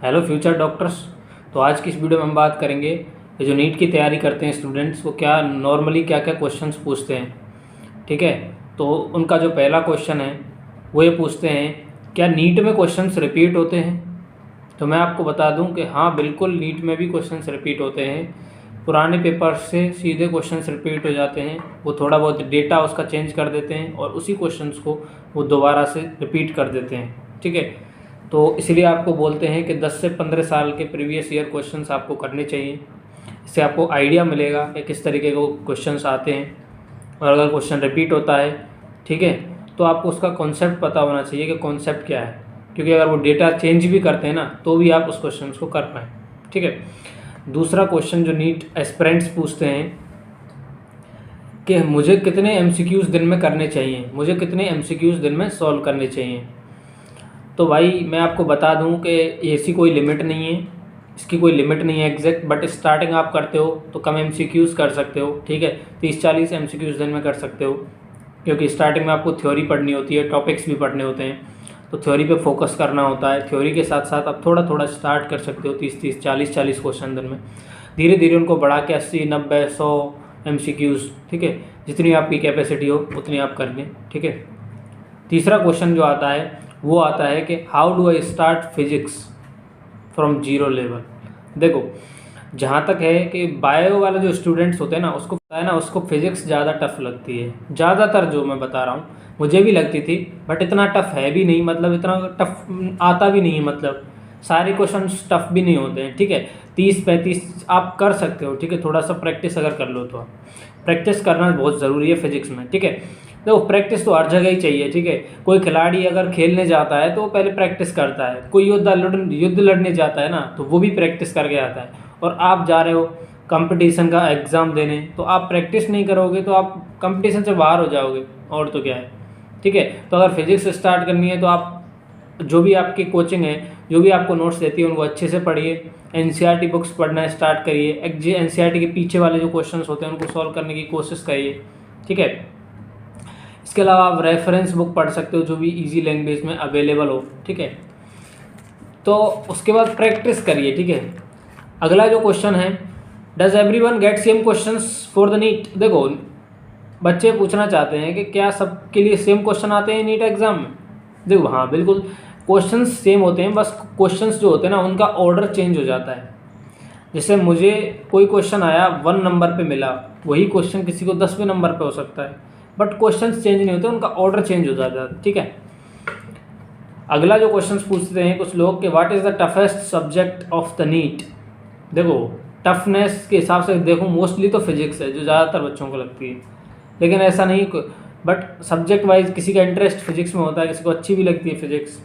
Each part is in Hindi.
Hello future doctors. तो आज की इस वीडियो में हम बात करेंगे कि जो नीट की तैयारी करते हैं स्टूडेंट्स वो क्या नॉर्मली क्या क्या क्वेश्चंस पूछते हैं। ठीक है, तो उनका जो पहला क्वेश्चन है वो ये पूछते हैं, क्या नीट में क्वेश्चंस रिपीट होते हैं। तो मैं आपको बता दूं कि हाँ बिल्कुल, नीट में भी क्वेश्चंस रिपीट होते हैं। पुराने पेपर से सीधे क्वेश्चंस रिपीट हो जाते हैं। वो थोड़ा बहुत डेटा उसका चेंज कर देते हैं और उसी क्वेश्चंस को वो दोबारा से रिपीट कर देते हैं। ठीक है, तो इसलिए आपको बोलते हैं कि 10 से 15 साल के प्रीवियस ईयर क्वेश्चंस आपको करने चाहिए। इससे आपको आइडिया मिलेगा कि किस तरीके के क्वेश्चंस आते हैं और अगर क्वेश्चन रिपीट होता है, ठीक है, तो आपको उसका कॉन्सेप्ट पता होना चाहिए कि कॉन्सेप्ट क्या है, क्योंकि अगर वो डेटा चेंज भी करते हैं ना तो भी आप उस क्वेश्चन को कर पाएँ। ठीक है, दूसरा क्वेश्चन जो नीट एस्पिरेंट्स पूछते हैं कि मुझे कितने एमसीक्यूज़ दिन में करने चाहिए, मुझे कितने एमसीक्यूज़ दिन में सॉल्व करने चाहिए। तो भाई मैं आपको बता दूं कि ऐसी कोई लिमिट नहीं है, इसकी कोई लिमिट नहीं है एग्जैक्ट, बट स्टार्टिंग आप करते हो तो कम एमसीक्यूज़ कर सकते हो। ठीक है, 30-40 एमसीक्यूज़ दिन में कर सकते हो, क्योंकि स्टार्टिंग में आपको थ्योरी पढ़नी होती है, टॉपिक्स भी पढ़ने होते हैं, तो थ्योरी पे फोकस करना होता है। थ्योरी के साथ साथ आप थोड़ा थोड़ा स्टार्ट कर सकते हो, 30-30 40-40 क्वेश्चन दिन में, धीरे धीरे उनको बढ़ा के 80-90-100 एमसीक्यूज़। ठीक है, जितनी आपकी कैपेसिटी हो उतनी आप कर लें। ठीक है, तीसरा क्वेश्चन जो आता है वो आता है कि how do I start physics from zero level. देखो, जहाँ तक है कि बायो वाले जो स्टूडेंट्स होते हैं ना, उसको पता है ना, उसको फिजिक्स ज़्यादा टफ लगती है। ज़्यादातर जो मैं बता रहा हूँ, मुझे भी लगती थी, बट इतना टफ है भी नहीं, मतलब इतना टफ आता भी नहीं है, मतलब सारे क्वेश्चन टफ भी नहीं होते हैं। ठीक है, 30-35 आप कर सकते हो। ठीक है, थोड़ा सा प्रैक्टिस अगर कर लो तो आप प्रैक्टिस करना बहुत ज़रूरी है फिजिक्स में। ठीक है, देखो प्रैक्टिस तो हर जगह ही चाहिए। ठीक है, कोई खिलाड़ी अगर खेलने जाता है तो वो पहले प्रैक्टिस करता है, कोई युद्ध लड़ने जाता है ना तो वो भी प्रैक्टिस करके आता है। और आप जा रहे हो कंपटीशन का एग्ज़ाम देने, तो आप प्रैक्टिस नहीं करोगे तो आप कंपटीशन से बाहर हो जाओगे, और तो क्या है। ठीक है, तो अगर फिजिक्स स्टार्ट करनी है तो आप जो भी आपकी कोचिंग है, जो भी आपको नोट्स देती है, उनको अच्छे से पढ़िए। एनसीईआरटी बुक्स पढ़ना स्टार्ट करिए, एनसीईआरटी के पीछे वाले जो क्वेश्चंस होते हैं उनको सॉल्व करने की कोशिश करिए। ठीक है, इसके अलावा आप रेफरेंस बुक पढ़ सकते हो जो भी इजी लैंग्वेज में अवेलेबल हो। ठीक है, तो उसके बाद प्रैक्टिस करिए। ठीक है, अगला जो क्वेश्चन है, does everyone get same questions for the NEET. देखो, बच्चे पूछना चाहते हैं कि क्या सबके लिए सेम क्वेश्चन आते हैं नीट एग्जाम में। देखो हाँ बिल्कुल, क्वेश्चंस सेम होते हैं, बस क्वेश्चंस जो होते हैं ना उनका ऑर्डर चेंज हो जाता है। जैसे मुझे कोई क्वेश्चन आया 1 नंबर पे मिला, वही क्वेश्चन किसी को 10वें नंबर पे हो सकता है, बट क्वेश्चंस चेंज नहीं होते, उनका ऑर्डर चेंज हो जाता है। ठीक है, अगला जो क्वेश्चंस पूछते हैं कुछ लोग कि what is the toughest subject of the NEET. देखो, टफनेस के हिसाब से देखो मोस्टली तो फिजिक्स है जो ज़्यादातर बच्चों को लगती है, लेकिन ऐसा नहीं, बट सब्जेक्ट वाइज किसी का इंटरेस्ट फिजिक्स में होता है, किसी को अच्छी भी लगती है फिजिक्स,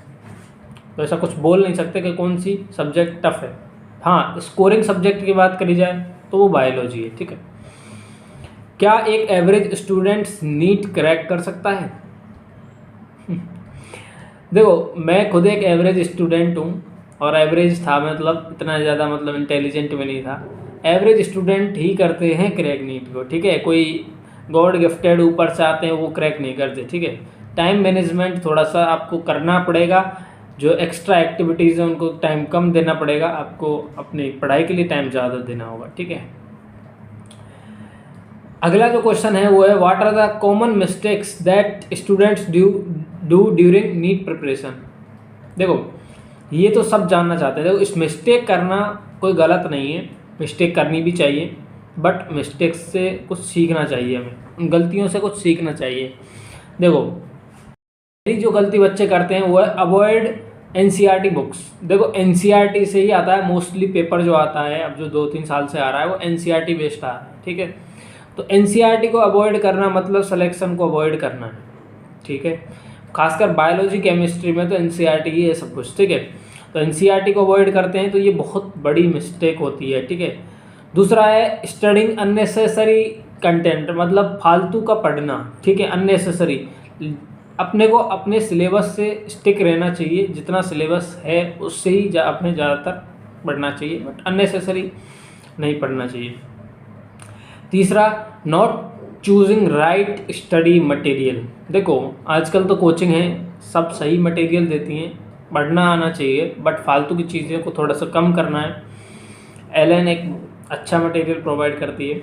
तो ऐसा कुछ बोल नहीं सकते कि कौन सी सब्जेक्ट टफ है। हाँ, स्कोरिंग सब्जेक्ट की बात करी जाए तो वो बायोलॉजी है। ठीक है, क्या एक एवरेज स्टूडेंट नीट क्रैक कर सकता है? देखो, मैं खुद एक एवरेज स्टूडेंट हूँ, और एवरेज था, मतलब इतना ज़्यादा मतलब इंटेलिजेंट भी नहीं था। एवरेज स्टूडेंट ही करते हैं क्रैक नीट को। ठीक है, कोई गॉड गिफ्टेड ऊपर से आते हैं वो क्रैक नहीं करते। ठीक है, टाइम मैनेजमेंट थोड़ा सा आपको करना पड़ेगा, जो एक्स्ट्रा एक्टिविटीज़ हैं उनको टाइम कम देना पड़ेगा, आपको अपनी पढ़ाई के लिए टाइम ज़्यादा देना होगा। ठीक है, अगला जो क्वेश्चन है वो है what are the common mistakes that students do during NEET preparation. देखो, ये तो सब जानना चाहते हैं। देखो, इस मिस्टेक करना कोई गलत नहीं है, मिस्टेक करनी भी चाहिए, बट मिस्टेक्स से कुछ सीखना चाहिए, हमें उन गलतियों से कुछ सीखना चाहिए। देखो, पहली जो गलती बच्चे करते हैं वो है अवॉइड एनसीईआरटी बुक्स। देखो, एनसीईआरटी से ही आता है मोस्टली पेपर जो आता है, अब जो 2-3 साल से आ रहा है वो एनसीईआरटी बेस्ड आ रहा है। ठीक है, तो एनसीईआरटी को अवॉइड करना मतलब सिलेक्शन को अवॉइड करना है। ठीक है, खासकर बायोलॉजी केमिस्ट्री में तो एनसीईआरटी ही है सब कुछ। ठीक है, तो एनसीईआरटी को अवॉइड करते हैं तो ये बहुत बड़ी मिस्टेक होती है। ठीक है, दूसरा है स्टडिंग अननेसेसरी कंटेंट, मतलब फालतू का पढ़ना। ठीक है, अननेसेसरी, अपने को अपने सिलेबस से स्टिक रहना चाहिए, जितना सिलेबस है उससे ही अपने ज़्यादातर पढ़ना चाहिए, बट अननेसेसरी नहीं पढ़ना चाहिए। तीसरा, not choosing right study material. देखो, आजकल तो कोचिंग है, सब सही मटेरियल देती हैं, पढ़ना आना चाहिए, बट फालतू की चीज़ें को थोड़ा सा कम करना है। एलन एक अच्छा मटेरियल प्रोवाइड करती है,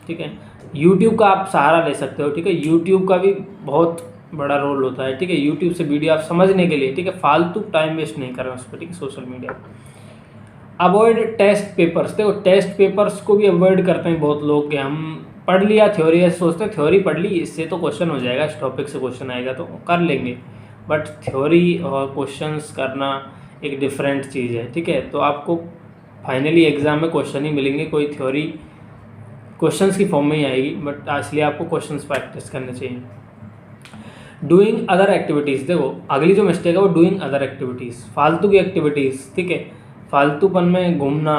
ठीक है। यूट्यूब का आप सहारा ले सकते हो, ठीक है। यूट्यूब का भी बहुत बड़ा रोल होता है, ठीक है। यूट्यूब से वीडियो आप समझने के लिए, ठीक है, फालतू टाइम वेस्ट नहीं करना उस पर, ठीक है। Social media avoid test papers. देखो टेस्ट पेपर्स को भी अवॉइड करते हैं बहुत लोग कि हम पढ़ लिया थ्योरी, ऐसे सोचते हैं थ्योरी पढ़ ली इससे तो क्वेश्चन हो जाएगा, इस टॉपिक से क्वेश्चन आएगा तो कर लेंगे, बट थ्योरी और क्वेश्चंस करना एक डिफरेंट चीज़ है, ठीक है। तो आपको फाइनली एग्ज़ाम में क्वेश्चन ही मिलेंगे, कोई थ्योरी क्वेश्चंस की फॉर्म में ही आएगी, बट इसलिए आपको क्वेश्चंस प्रैक्टिस करने चाहिए। Doing other activities. देखो अगली जो मिस्टेक है वो डूइंग अदर एक्टिविटीज़, फालतू की एक्टिविटीज़, ठीक है। फालतूपन में घूमना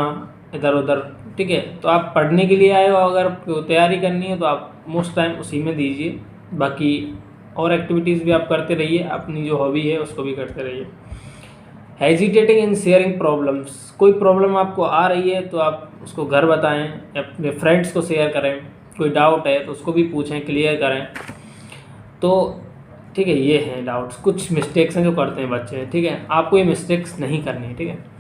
इधर उधर, ठीक है। तो आप पढ़ने के लिए आए हो, अगर तैयारी करनी है तो आप मोस्ट टाइम उसी में दीजिए, बाकी और एक्टिविटीज़ भी आप करते रहिए, अपनी जो हॉबी है उसको भी करते रहिए। Hesitating in sharing problems. कोई प्रॉब्लम आपको आ रही है तो आप उसको घर बताएं या अपने फ्रेंड्स को शेयर करें, कोई डाउट है तो उसको भी पूछें, क्लियर करें। तो ठीक है, ये हैं डाउट्स, कुछ मिस्टेक्स हैं जो करते हैं बच्चे, ठीक है। आपको ये मिस्टेक्स नहीं करनी है, ठीक है।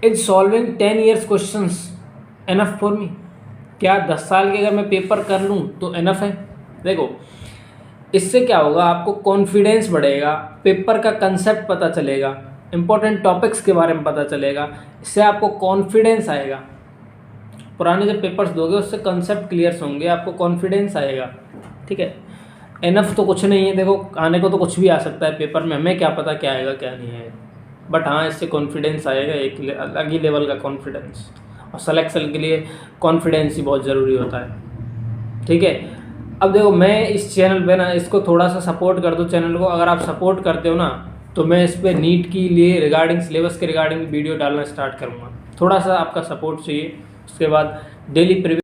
Is solving 10 years questions enough for me. क्या 10 साल के अगर मैं पेपर कर लूँ तो एनफ है। देखो इससे क्या होगा, आपको कॉन्फिडेंस बढ़ेगा, पेपर का कंसेप्ट पता चलेगा, इंपॉर्टेंट टॉपिक्स के बारे में पता चलेगा, इससे आपको कॉन्फिडेंस आएगा। पुराने जब पेपर्स दोगे उससे कंसेप्ट क्लियर होंगे, आपको कॉन्फिडेंस आएगा, ठीक है। एनफ तो कुछ नहीं है, देखो आने को तो कुछ भी आ सकता है पेपर में, हमें क्या पता क्या आएगा क्या नहीं आएगा, बट हाँ इससे कॉन्फिडेंस आएगा, एक अलग ही लेवल का कॉन्फिडेंस। और सिलेक्शन के लिए कॉन्फिडेंस ही बहुत ज़रूरी होता है, ठीक है। अब देखो मैं इस चैनल पे ना, इसको थोड़ा सा सपोर्ट कर दो चैनल को, अगर आप सपोर्ट करते हो ना तो मैं इस पर नीट की लिए रिगार्डिंग सिलेबस के रिगार्डिंग वीडियो डालना स्टार्ट करूँगा। थोड़ा सा आपका सपोर्ट चाहिए, उसके बाद डेली